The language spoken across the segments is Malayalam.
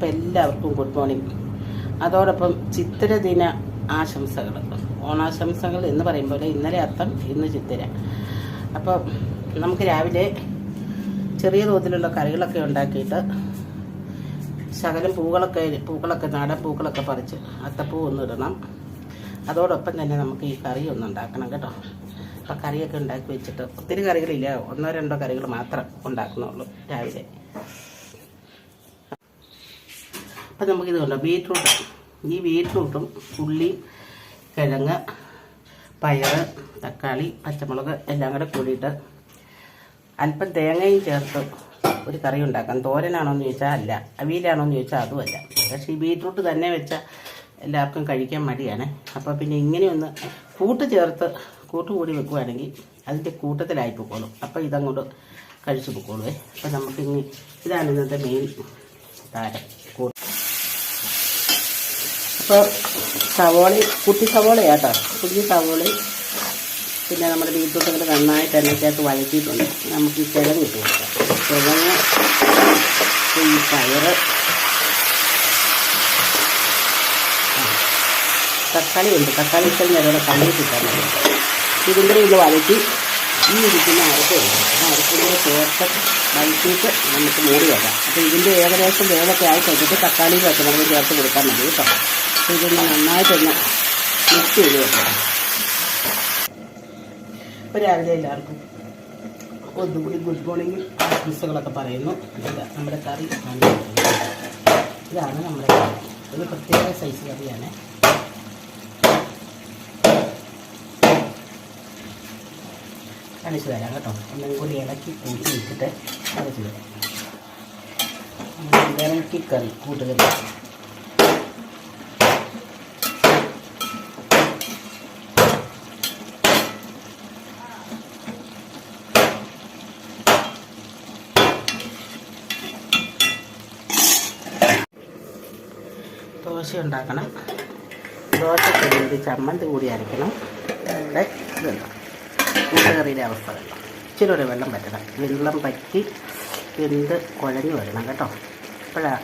അപ്പോൾ എല്ലാവർക്കും ഗുഡ് മോർണിംഗ്. അതോടൊപ്പം ചിത്തിര ദിന ആശംസകൾ, ഓണാശംസകൾ എന്ന് പറയുമ്പോൾ ഇന്നലെ അത്തം, ഇന്ന് ചിത്തിര. അപ്പോൾ നമുക്ക് രാവിലെ ചെറിയ തോതിലുള്ള കറികളൊക്കെ ഉണ്ടാക്കിയിട്ട് ശകലം പൂക്കളൊക്കെ നാടൻ പൂക്കളൊക്കെ പറിച്ച് അത്തപ്പൂ ഒന്നിടണം. അതോടൊപ്പം തന്നെ നമുക്ക് ഈ കറി ഒന്ന് ഉണ്ടാക്കണം കേട്ടോ. അപ്പോൾ കറിയൊക്കെ ഉണ്ടാക്കി വെച്ചിട്ട്, ഒത്തിരി കറികളില്ല, 1-2 കറികൾ മാത്രം ഉണ്ടാക്കുന്നുള്ളൂ രാവിലെ. അപ്പം നമുക്കിത് കണ്ടോ, ബീറ്റ്റൂട്ട്. ഈ ബീറ്റ്റൂട്ടും ഉള്ളിയും കിഴങ്ങ്, പയറ്, തക്കാളി, പച്ചമുളക് എല്ലാം കൂടെ കൂടിയിട്ട് അല്പം തേങ്ങയും ചേർത്ത് ഒരു കറി ഉണ്ടാക്കാം. തോരനാണോയെന്ന് ചോദിച്ചാൽ അല്ല, അവിയലാണോയെന്ന് ചോദിച്ചാൽ അതുമല്ല. പക്ഷേ ഈ ബീറ്റ്റൂട്ട് തന്നെ വെച്ചാൽ എല്ലാവർക്കും കഴിക്കാൻ മടിയാണ്. അപ്പോൾ പിന്നെ ഇങ്ങനെയൊന്ന് കൂട്ടുകൂടി വെക്കുകയാണെങ്കിൽ അതിൻ്റെ കൂട്ടത്തിലായി പൊക്കോളും. അപ്പോൾ ഇതങ്ങോട്ട് കഴിച്ചു പൊക്കോളുവേ. അപ്പോൾ നമുക്കിനി ഇതാണ് ഇന്നത്തെ മെയിൻ താരം കൂട്ട്. അപ്പോൾ കുട്ടി സവോളയാട്ടോ, കുഞ്ഞി സവോളയും പിന്നെ നമ്മുടെ ബീറ്റ്റൂട്ടൊക്കെ നന്നായിട്ട് എണ്ണയ്ക്കകത്ത് വഴറ്റിയിട്ടുണ്ട്. നമുക്ക് ഈ കിഴങ്ങ് ഇട്ട് കൊടുക്കാം. കിഴങ്ങ്, ഈ പയറ്, തക്കാളി ഉണ്ട്. തക്കാളി ഇത്ര നേരം കണ്ടിട്ടിട്ടാൽ മതി. ഇതും കൂടി ഒന്ന് വഴറ്റി ഈ ഇരിക്കുന്ന അരപ്പിൻ്റെ ചേർത്ത് വഴറ്റിയിട്ട് നമുക്ക് മൂടി വെക്കാം. അപ്പോൾ ഇതിൻ്റെ ഏകദേശം വേവൊക്കെ ആയി കഴിഞ്ഞിട്ട് തക്കാളിയും പച്ചമുളകും ചേർത്ത് കൊടുക്കാൻ മതി കേട്ടോ. അപ്പോൾ ഇതൊന്ന് നന്നായിട്ടൊന്ന് മിക്സ് ചെയ്ത് വെക്കാം. ഇപ്പോൾ രാവിലെ എല്ലാവർക്കും ഒന്നുകൂടി ഗുഡ് മോർണിംഗ് ആശംസകളൊക്കെ പറയുന്നു. നമ്മുടെ കറി ഇതാണ് നമ്മുടെ കറി. ഒരു പ്രത്യേക സൈസ് കറിയാണ്. കാണിച്ചു തരാം കേട്ടോ. ഒന്നും കൂടി ഇളക്കി കൂട്ടി വെച്ചിട്ട് കാണിച്ചു തരാം. വെറൈറ്റി കറി, കൂട്ടുകറി. ദോശ ഉണ്ടാക്കണം. ദോശയ്ക്ക് വേണ്ടി ചമ്മന്തി കൂടി അരയ്ക്കണം. ഇവിടെ ഇതുണ്ട് കൂട്ടുകറിയുടെ അവസ്ഥ കണ്ടോ. ഇച്ചിരി ഒരു വെള്ളം പറ്റണം. വെള്ളം പറ്റി വെന്ത് കുഴഞ്ഞു വരണം കേട്ടോ. അപ്പോഴാണ്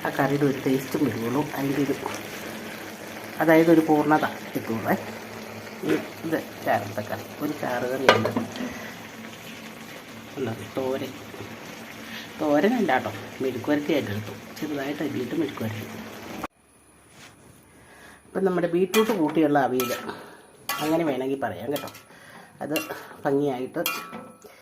ആ കറിയുടെ ഒരു ടേസ്റ്റും വരുള്ളൂ. അതിൻ്റെ അതായത് ഒരു പൂർണ്ണത കിട്ടുള്ളൂ. ഇത് ചാറത്തെ കറി, ഒരു ചാറ് കറിയുണ്ട്. തോരനല്ല കേട്ടോ, മെഴുക്കുവരട്ടിയായിട്ട് എടുത്തു. ചെറുതായിട്ട് അരിയിട്ട് മെഴുക്കുവരട്ടി. ഇപ്പം നമ്മുടെ ബീറ്റ്റൂട്ട് കൂട്ടിയുള്ള അവിയൽ അങ്ങനെ വേണമെങ്കിൽ പറയാം കേട്ടോ. അത് ഭംഗിയായിട്ട്